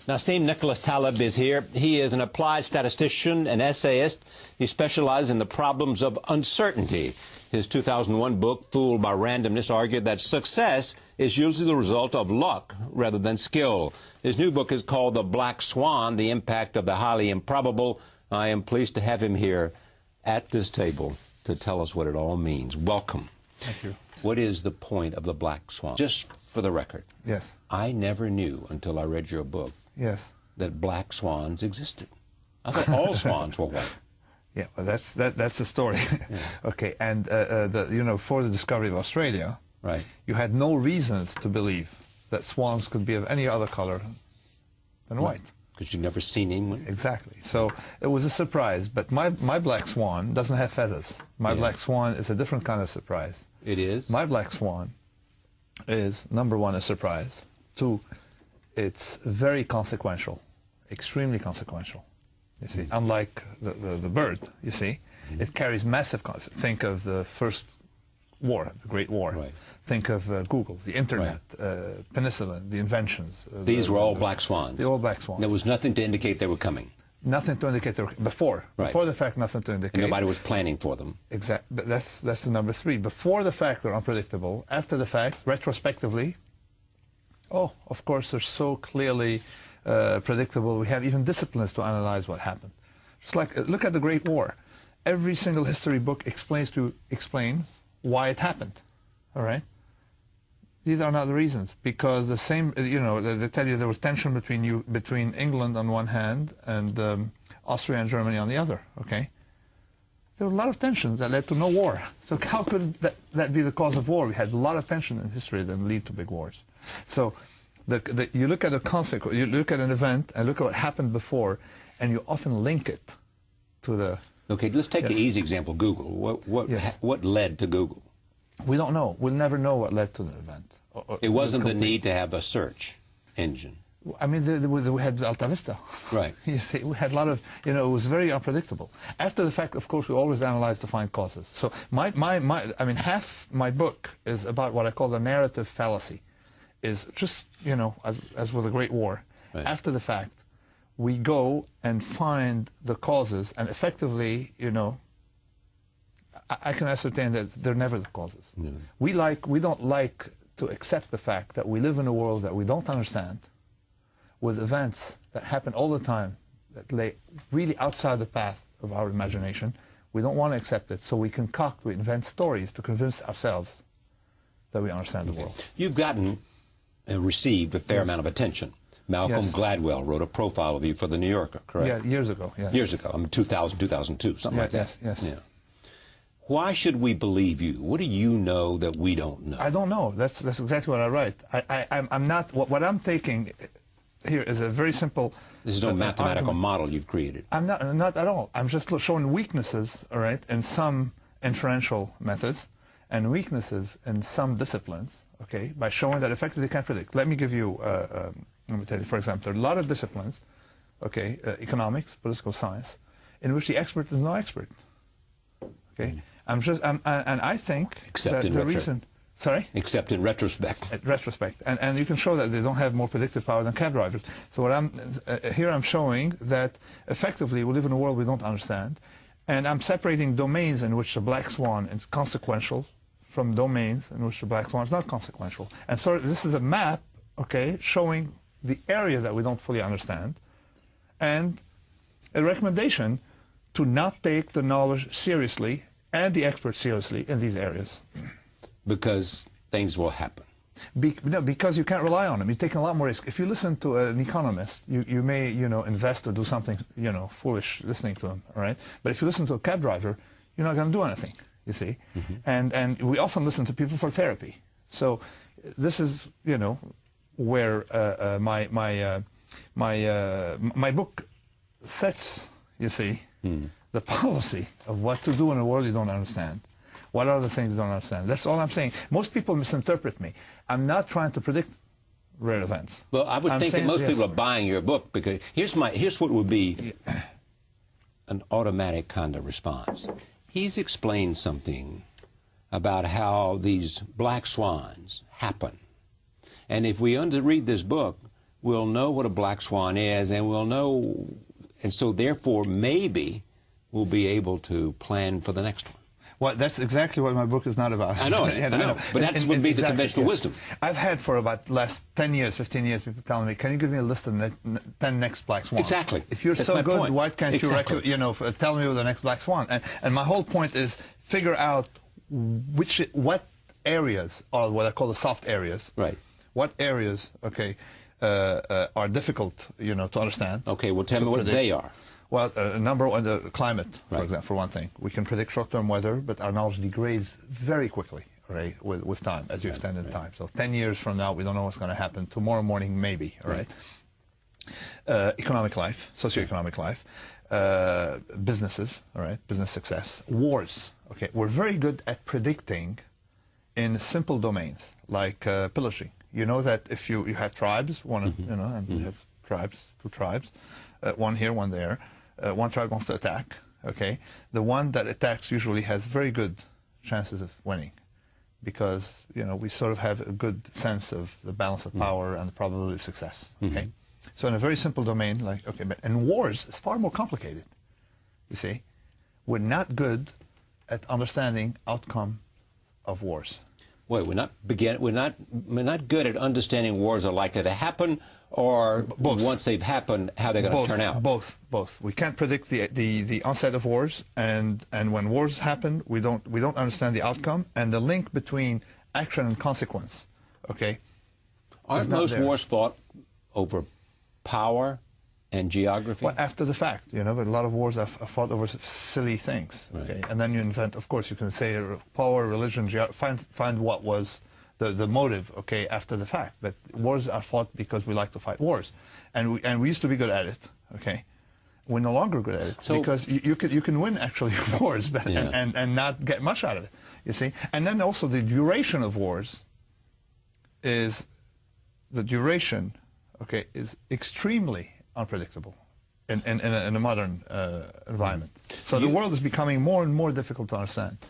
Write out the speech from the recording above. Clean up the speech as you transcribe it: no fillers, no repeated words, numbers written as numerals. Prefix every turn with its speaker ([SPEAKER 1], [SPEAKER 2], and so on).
[SPEAKER 1] Nassim Nicholas Taleb is here. He is an applied statistician and essayist. He specializes in the problems of uncertainty. His 2001 book, Fooled by Randomness, argued that success is usually the result of luck rather than skill. His new book is called The Black Swan, The Impact of the Highly Improbable. I am pleased to have him here at this table to tell us what it all means. Welcome.
[SPEAKER 2] Thank you.
[SPEAKER 1] What is the point of the black swan? Just for the record.
[SPEAKER 2] Yes.
[SPEAKER 1] I never knew until I read your book.
[SPEAKER 2] Yes.
[SPEAKER 1] That black swans existed. I thought all swans were white.
[SPEAKER 2] Yeah, well, that's the story. Yeah. Okay, and for the discovery of Australia,
[SPEAKER 1] right,
[SPEAKER 2] you had no reasons to believe that swans could be of any other color than white.
[SPEAKER 1] Because you'd never seen anyone.
[SPEAKER 2] Exactly. So it was a surprise. But my black swan doesn't have feathers. My black swan is a different kind of surprise.
[SPEAKER 1] It is?
[SPEAKER 2] My black swan is, number one, a surprise. Two, it's very consequential, extremely consequential. You see, unlike the bird, you see, it carries massive consequences. Think of the First War, the Great War.
[SPEAKER 1] Right.
[SPEAKER 2] Think of Google, the Internet, penicillin, the inventions.
[SPEAKER 1] These were all black swans.
[SPEAKER 2] They were all black swans.
[SPEAKER 1] There was nothing to indicate they were coming.
[SPEAKER 2] Nothing to indicate they were before.
[SPEAKER 1] Right.
[SPEAKER 2] Before the fact, nothing to indicate.
[SPEAKER 1] And nobody was planning for them.
[SPEAKER 2] Exactly. But that's the number three. Before the fact, they're unpredictable. After the fact, retrospectively, oh, of course, they're so clearly predictable. We have even disciplines to analyze what happened. Just like, look at the Great War. Every single history book explains why it happened. All right? These are not the reasons, because the same, they tell you there was tension between England on one hand and Austria and Germany on the other, okay? There were a lot of tensions that led to no war. So how could that be the cause of war? We had a lot of tension in history that lead to big wars. So you look at a consequence, you look at an event and look at what happened before, and you often link it to the...
[SPEAKER 1] Okay, let's take the easy example, Google. What led to Google?
[SPEAKER 2] We don't know. We'll never know what led to the event.
[SPEAKER 1] It wasn't the need to have a search engine.
[SPEAKER 2] I mean, we had Alta Vista.
[SPEAKER 1] Right.
[SPEAKER 2] You see, we had a lot of, it was very unpredictable. After the fact, of course, we always analyze to find causes. So half my book is about what I call the narrative fallacy. Is just, as with the Great War, right. After the fact, we go and find the causes, and effectively, I can ascertain that they're never the causes. Yeah. We don't like to accept the fact that we live in a world that we don't understand, with events that happen all the time that lay really outside the path of our imagination. We don't want to accept it, so we invent stories to convince ourselves that we understand the world.
[SPEAKER 1] You've received a fair amount of attention. Malcolm Gladwell wrote a profile of you for The New Yorker, correct?
[SPEAKER 2] Yeah, years ago, yes.
[SPEAKER 1] Years ago, 2000, 2002, something like that.
[SPEAKER 2] Yes.
[SPEAKER 1] Yeah. Why should we believe you? What do you know that we don't know?
[SPEAKER 2] I don't know. That's exactly what I write. I'm not, what I'm taking here is a very simple...
[SPEAKER 1] This is no mathematical model you've created.
[SPEAKER 2] I'm not at all. I'm just showing weaknesses, all right, in some inferential methods and weaknesses in some disciplines, okay, by showing that effectively they can't predict. Let me give you, let me tell you, for example, there are a lot of disciplines, okay, economics, political science, in which the expert is no expert, okay? And I think
[SPEAKER 1] except
[SPEAKER 2] that the reason... Sorry?
[SPEAKER 1] Except in retrospect.
[SPEAKER 2] Retrospect. And you can show that they don't have more predictive power than cab drivers. So here I'm showing that effectively we live in a world we don't understand, and I'm separating domains in which the black swan is consequential from domains in which the black swan is not consequential. And so this is a map, okay, showing the areas that we don't fully understand, and a recommendation to not take the knowledge seriously and the experts seriously in these areas.
[SPEAKER 1] Because things will happen.
[SPEAKER 2] No, because you can't rely on them. You're taking a lot more risk. If you listen to an economist, you may, invest or do something, foolish listening to them, all right? But if you listen to a cab driver, you're not going to do anything, you see? Mm-hmm. And we often listen to people for therapy. So this is, where my book sets, you see, the policy of what to do in a world you don't understand. What are the things you don't understand? That's all I'm saying. Most people misinterpret me. I'm not trying to predict rare events.
[SPEAKER 1] Well, I would think that most people are buying your book, because here's what would be an automatic kind of response. He's explained something about how these black swans happen. And if we read this book, we'll know what a black swan is, and we'll know, and so therefore maybe we'll be able to plan for the next one.
[SPEAKER 2] Well, that's exactly what my book is not about.
[SPEAKER 1] I know, I know. But that would be the conventional wisdom.
[SPEAKER 2] I've had for about the last 10 years, 15 years, people telling me, can you give me a list of the 10 next black swans?
[SPEAKER 1] Exactly.
[SPEAKER 2] If you're
[SPEAKER 1] That's
[SPEAKER 2] so
[SPEAKER 1] my
[SPEAKER 2] good,
[SPEAKER 1] point.
[SPEAKER 2] why can't
[SPEAKER 1] Exactly.
[SPEAKER 2] you, tell me the next black swan? And my whole point is figure out what areas are what I call the soft areas.
[SPEAKER 1] Right.
[SPEAKER 2] What areas, okay, are difficult, to understand.
[SPEAKER 1] Okay, well, tell me what they are.
[SPEAKER 2] Well, number one, the climate, for
[SPEAKER 1] Right.
[SPEAKER 2] example, for one thing. We can predict short-term weather, but our knowledge degrades very quickly, right, with time, as you extend in time. So 10 years from now, we don't know what's going to happen. Tomorrow morning, maybe, all right? Economic life, socioeconomic life, businesses, all right, business success, wars, okay? We're very good at predicting in simple domains, like pillaging. You know that if you have tribes, and you have tribes, two tribes, one here, one there, one tribe wants to attack, okay? The one that attacks usually has very good chances of winning because, we sort of have a good sense of the balance of power and the probability of success, okay? So in a very simple domain, but in wars, it's far more complicated, you see? We're not good at understanding outcome of wars.
[SPEAKER 1] Wait, we're not good at understanding wars are likely to happen, or once they've happened, how they're going to turn out.
[SPEAKER 2] Both. We can't predict the onset of wars, and when wars happen, we don't understand the outcome and the link between action and consequence. Okay.
[SPEAKER 1] Aren't most wars fought over power and geography?
[SPEAKER 2] Well, after the fact, but a lot of wars are fought over silly things. Okay, and then you invent. Of course, you can say power, religion, find what was the motive. Okay, after the fact, but wars are fought because we like to fight wars, and we used to be good at it. Okay, we're no longer good at it because you can win actually wars, but, and not get much out of it. You see, and then also the duration of wars is is extremely unpredictable in a modern environment. So the world is becoming more and more difficult to understand.